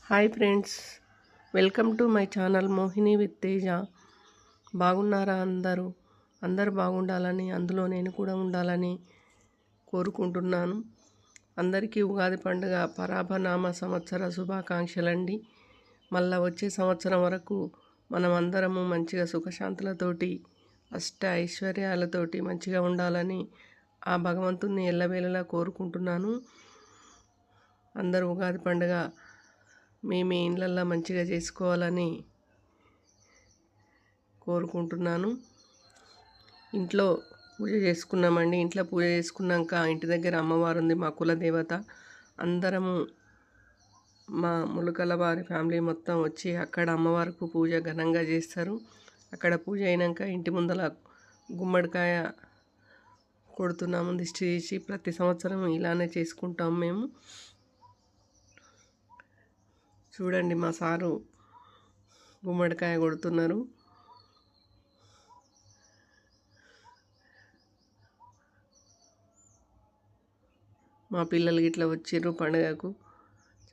Hi friends, welcome to my channel Mohini with Teja. బాగున్నారా అందరూ బాగుండాలని, అందులో నేను కూడా ఉండాలని కోరుకుంటున్నాను. అందరికీ ఉగాది పండుగ పరాభనామ సంవత్సర శుభాకాంక్షలండి. మళ్ళా వచ్చే సంవత్సరం వరకు మనం అందరము మంచిగా సుఖశాంతులతోటి అష్ట ఐశ్వర్యాలతోటి మంచిగా ఉండాలని ఆ భగవంతుని ఎల్లవేళలా కోరుకుంటున్నాను. అందరూ ఉగాది పండుగ మీ ఇళ్ళల్లో మంచిగా చేసుకోవాలని కోరుకుంటున్నాను. ఇంట్లో పూజ చేసుకున్నామండి. ఇంట్లో పూజ చేసుకున్నాక ఇంటి దగ్గర అమ్మవారు ఉంది, మా కులదేవత. అందరము మా ములుకల వారి ఫ్యామిలీ మొత్తం వచ్చి అక్కడ అమ్మవారికి పూజ ఘనంగా చేస్తారు. అక్కడ పూజ అయినాక ఇంటి ముందర గుమ్మడికాయ కొడుతున్నాము దిష్టి తీసి. ప్రతి సంవత్సరం ఇలానే చేసుకుంటాం మేము. చూడండి, మా సారు గుమ్మడికాయ కొడుతున్నారు. మా పిల్లలు ఇట్లా వచ్చిర్రు పండుగకు.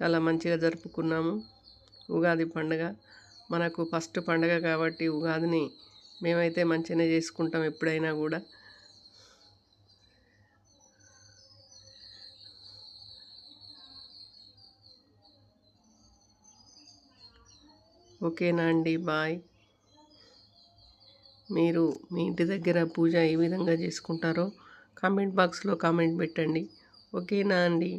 చాలా మంచిగా జరుపుకున్నాము ఉగాది పండుగ. మనకు ఫస్ట్ పండుగ కాబట్టి ఉగాదిని మేమైతే మంచిగానే చేసుకుంటాం ఎప్పుడైనా కూడా. ఓకేనా అండి, బాయ్. మీరు మీ ఇంటి దగ్గర పూజ ఏ విధంగా చేసుకుంటారో కామెంట్ బాక్స్లో కామెంట్ పెట్టండి. ఓకేనా అండి.